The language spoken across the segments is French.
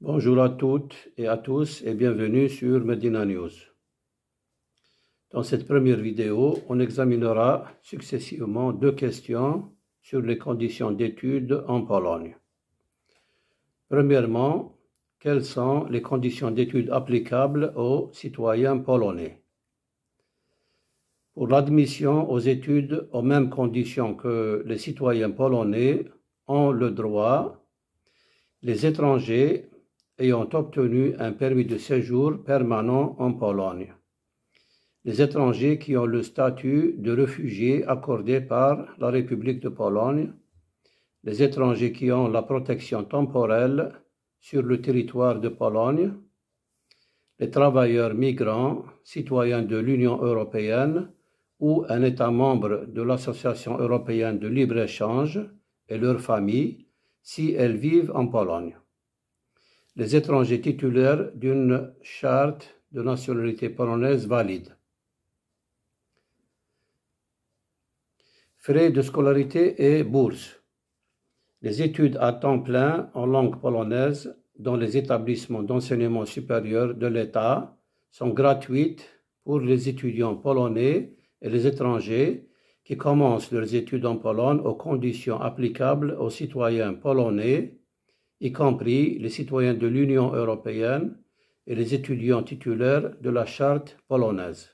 Bonjour à toutes et à tous et bienvenue sur Medina News. Dans cette première vidéo, on examinera successivement deux questions sur les conditions d'études en Pologne. Premièrement, quelles sont les conditions d'études applicables aux citoyens polonais? Pour l'admission aux études aux mêmes conditions que les citoyens polonais ont le droit, les étrangers ayant obtenu un permis de séjour permanent en Pologne, les étrangers qui ont le statut de réfugiés accordé par la République de Pologne, les étrangers qui ont la protection temporelle sur le territoire de Pologne, les travailleurs migrants, citoyens de l'Union européenne ou un État membre de l'Association européenne de libre-échange et leurs familles si elles vivent en Pologne. Les étrangers titulaires d'une charte de nationalité polonaise valide. Frais de scolarité et bourses. Les études à temps plein en langue polonaise dans les établissements d'enseignement supérieur de l'État sont gratuites pour les étudiants polonais et les étrangers qui commencent leurs études en Pologne aux conditions applicables aux citoyens polonais, y compris les citoyens de l'Union européenne et les étudiants titulaires de la charte polonaise.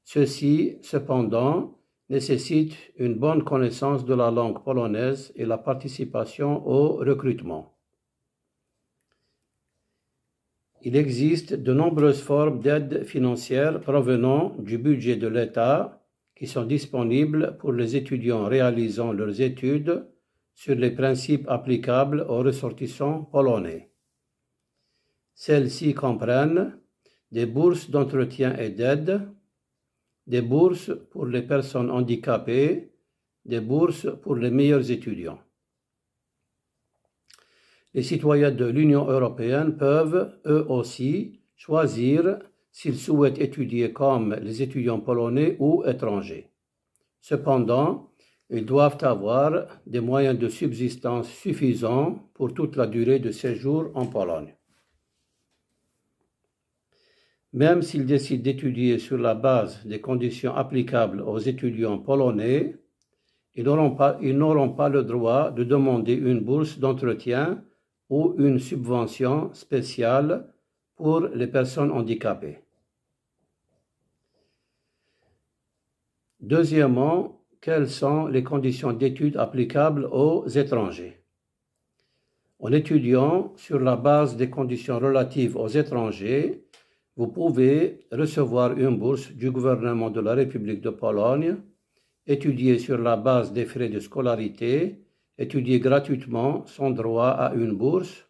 Ceux-ci, cependant, nécessitent une bonne connaissance de la langue polonaise et la participation au recrutement. Il existe de nombreuses formes d'aide financière provenant du budget de l'État qui sont disponibles pour les étudiants réalisant leurs études sur les principes applicables aux ressortissants polonais. Celles-ci comprennent des bourses d'entretien et d'aide, des bourses pour les personnes handicapées, des bourses pour les meilleurs étudiants. Les citoyens de l'Union européenne peuvent, eux aussi, choisir s'ils souhaitent étudier comme les étudiants polonais ou étrangers. Cependant, ils doivent avoir des moyens de subsistance suffisants pour toute la durée de séjour en Pologne. Même s'ils décident d'étudier sur la base des conditions applicables aux étudiants polonais, ils n'auront pas le droit de demander une bourse d'entretien ou une subvention spéciale pour les personnes handicapées. Deuxièmement, quelles sont les conditions d'études applicables aux étrangers? En étudiant sur la base des conditions relatives aux étrangers, vous pouvez recevoir une bourse du gouvernement de la République de Pologne, étudier sur la base des frais de scolarité, étudier gratuitement sans droit à une bourse,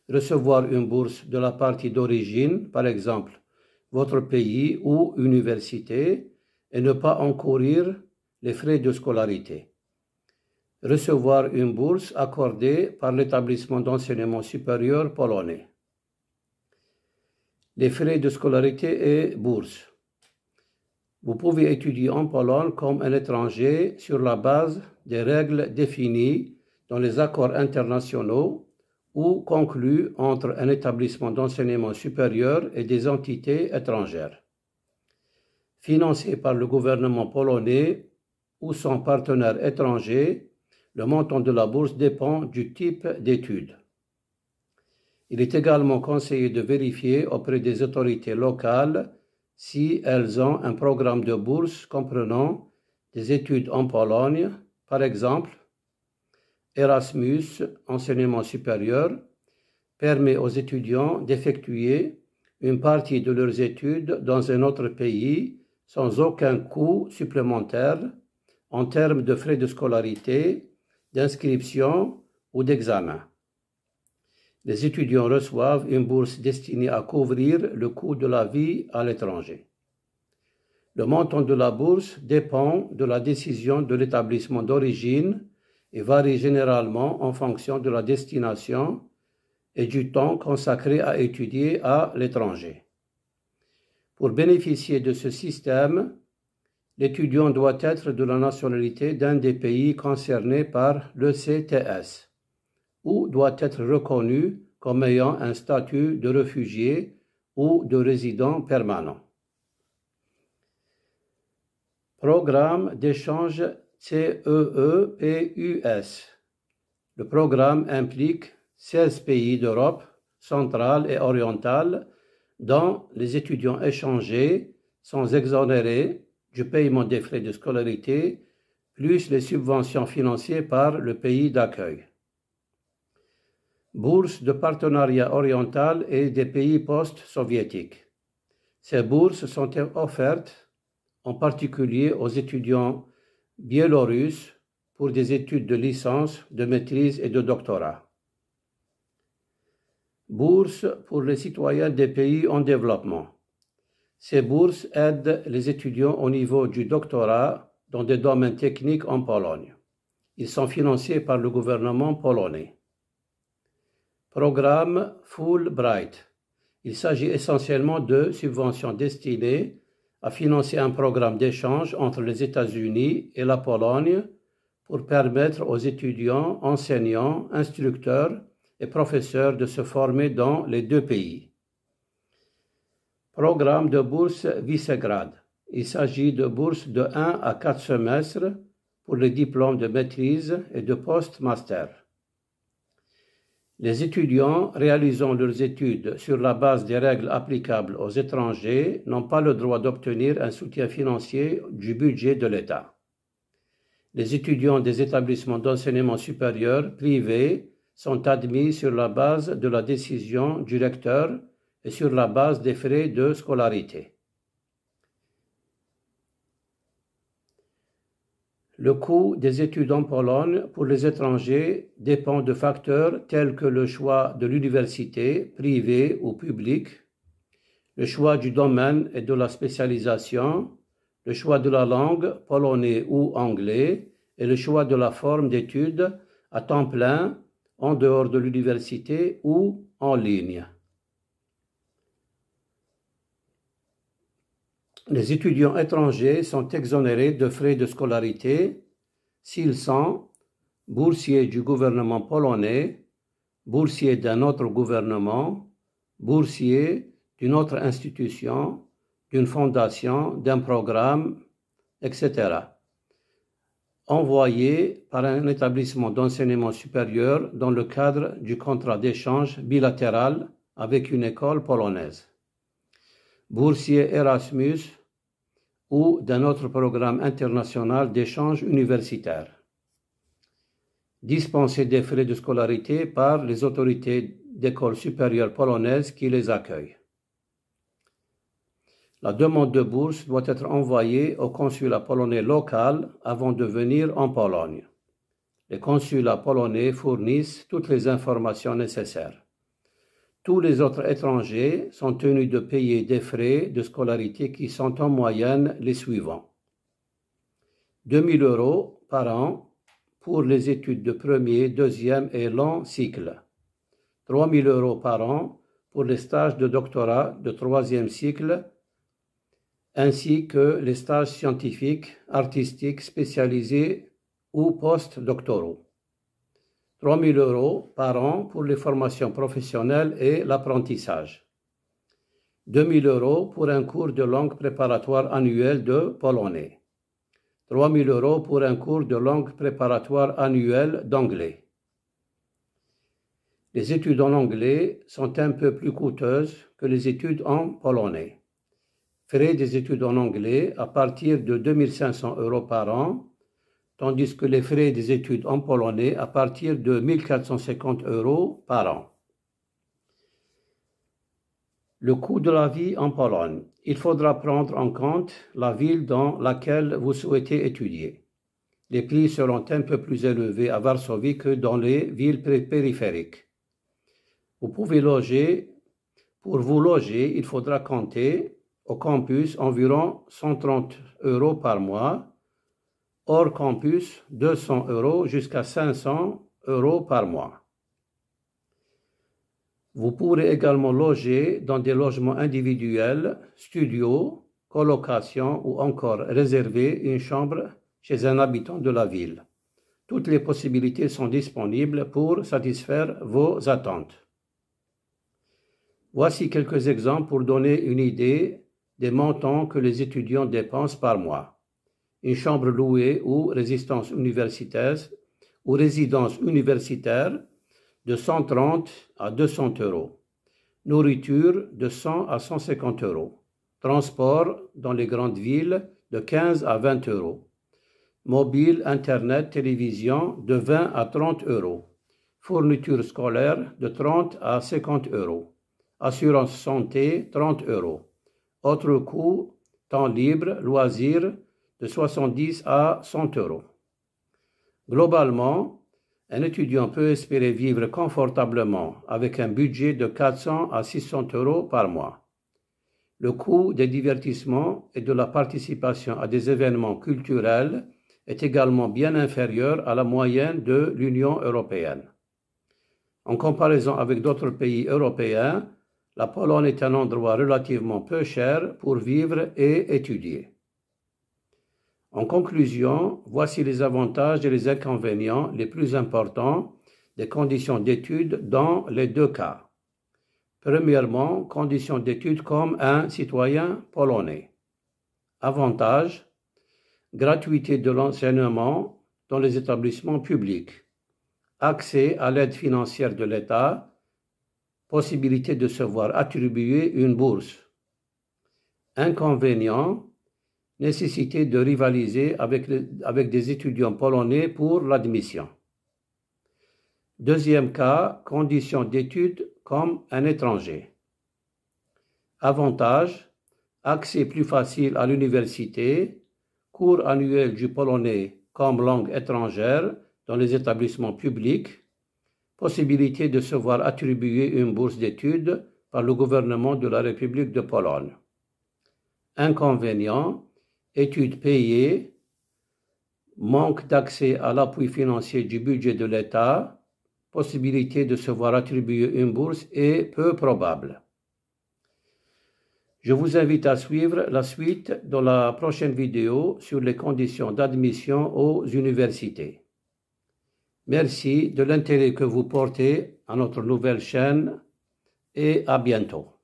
recevoir une bourse de la partie d'origine, par exemple votre pays ou université, et ne pas encourir les frais de scolarité. Recevoir une bourse accordée par l'établissement d'enseignement supérieur polonais. Les frais de scolarité et bourses. Vous pouvez étudier en Pologne comme un étranger sur la base des règles définies dans les accords internationaux ou conclus entre un établissement d'enseignement supérieur et des entités étrangères. Financé par le gouvernement polonais ou son partenaire étranger, le montant de la bourse dépend du type d'études. Il est également conseillé de vérifier auprès des autorités locales si elles ont un programme de bourse comprenant des études en Pologne, par exemple, Erasmus, enseignement supérieur, permet aux étudiants d'effectuer une partie de leurs études dans un autre pays sans aucun coût supplémentaire en termes de frais de scolarité, d'inscription ou d'examen. Les étudiants reçoivent une bourse destinée à couvrir le coût de la vie à l'étranger. Le montant de la bourse dépend de la décision de l'établissement d'origine et varie généralement en fonction de la destination et du temps consacré à étudier à l'étranger. Pour bénéficier de ce système, l'étudiant doit être de la nationalité d'un des pays concernés par l'ECTS ou doit être reconnu comme ayant un statut de réfugié ou de résident permanent. Programme d'échange CEEPUS. Le programme implique 16 pays d'Europe centrale et orientale dont les étudiants échangés sont exonérés du paiement des frais de scolarité plus les subventions financées par le pays d'accueil. Bourses de partenariat oriental et des pays post-soviétiques. Ces bourses sont offertes en particulier aux étudiants biélorusses pour des études de licence, de maîtrise et de doctorat. Bourses pour les citoyens des pays en développement. Ces bourses aident les étudiants au niveau du doctorat dans des domaines techniques en Pologne. Ils sont financés par le gouvernement polonais. Programme Fulbright. Il s'agit essentiellement de subventions destinées à financer un programme d'échange entre les États-Unis et la Pologne pour permettre aux étudiants, enseignants, instructeurs et professeurs de se former dans les deux pays. Programme de bourse Visegrad. Il s'agit de bourses de 1 à 4 semestres pour les diplômes de maîtrise et de post-master. Les étudiants réalisant leurs études sur la base des règles applicables aux étrangers n'ont pas le droit d'obtenir un soutien financier du budget de l'État. Les étudiants des établissements d'enseignement supérieur privés sont admis sur la base de la décision du recteur et sur la base des frais de scolarité. Le coût des études en Pologne pour les étrangers dépend de facteurs tels que le choix de l'université, privée ou publique, le choix du domaine et de la spécialisation, le choix de la langue, polonais ou anglais, et le choix de la forme d'études à temps plein, en dehors de l'université ou en ligne. Les étudiants étrangers sont exonérés de frais de scolarité s'ils sont boursiers du gouvernement polonais, boursiers d'un autre gouvernement, boursiers d'une autre institution, d'une fondation, d'un programme, etc., envoyés par un établissement d'enseignement supérieur dans le cadre du contrat d'échange bilatéral avec une école polonaise. Boursiers Erasmus ou d'un autre programme international d'échange universitaire. Dispensés des frais de scolarité par les autorités d'écoles supérieures polonaises qui les accueillent. La demande de bourse doit être envoyée au consulat polonais local avant de venir en Pologne. Les consulats polonais fournissent toutes les informations nécessaires. Tous les autres étrangers sont tenus de payer des frais de scolarité qui sont en moyenne les suivants. 2 000 € par an pour les études de premier, deuxième et long cycle. 3 000 € par an pour les stages de doctorat de troisième cycle, ainsi que les stages scientifiques, artistiques, spécialisés ou post-doctoraux. 3 000 € par an pour les formations professionnelles et l'apprentissage. 2 000 € pour un cours de langue préparatoire annuel de polonais. 3 000 € pour un cours de langue préparatoire annuel d'anglais. Les études en anglais sont un peu plus coûteuses que les études en polonais. Frais des études en anglais à partir de 2 500 € par an, tandis que les frais des études en polonais à partir de 1 450 € par an. Le coût de la vie en Pologne. Il faudra prendre en compte la ville dans laquelle vous souhaitez étudier. Les prix seront un peu plus élevés à Varsovie que dans les villes périphériques. Pour vous loger, il faudra compter au campus environ 130 € par mois, hors campus 200 € jusqu'à 500 € par mois. Vous pourrez également loger dans des logements individuels, studios, colocations ou encore réserver une chambre chez un habitant de la ville. Toutes les possibilités sont disponibles pour satisfaire vos attentes. Voici quelques exemples pour donner une idée des montants que les étudiants dépensent par mois. Une chambre louée ou résidence universitaire de 130 à 200 euros. Nourriture de 100 à 150 euros. Transport dans les grandes villes de 15 à 20 euros. Mobile, Internet, télévision de 20 à 30 euros. Fourniture scolaire de 30 à 50 euros. Assurance santé, 30 euros. Autres coûts, temps libre, loisirs, de 70 à 100 euros. Globalement, un étudiant peut espérer vivre confortablement avec un budget de 400 à 600 euros par mois. Le coût des divertissements et de la participation à des événements culturels est également bien inférieur à la moyenne de l'Union européenne. En comparaison avec d'autres pays européens, la Pologne est un endroit relativement peu cher pour vivre et étudier. En conclusion, voici les avantages et les inconvénients les plus importants des conditions d'études dans les deux cas. Premièrement, conditions d'études comme un citoyen polonais. Avantages: gratuité de l'enseignement dans les établissements publics, accès à l'aide financière de l'État, possibilité de se voir attribuer une bourse. Inconvénients: nécessité de rivaliser avec des étudiants polonais pour l'admission. Deuxième cas, conditions d'études comme un étranger. Avantages: accès plus facile à l'université, cours annuels du polonais comme langue étrangère dans les établissements publics, possibilité de se voir attribuer une bourse d'études par le gouvernement de la République de Pologne. Inconvénients: études payées, manque d'accès à l'appui financier du budget de l'État, possibilité de se voir attribuer une bourse est peu probable. Je vous invite à suivre la suite dans la prochaine vidéo sur les conditions d'admission aux universités. Merci de l'intérêt que vous portez à notre nouvelle chaîne et à bientôt.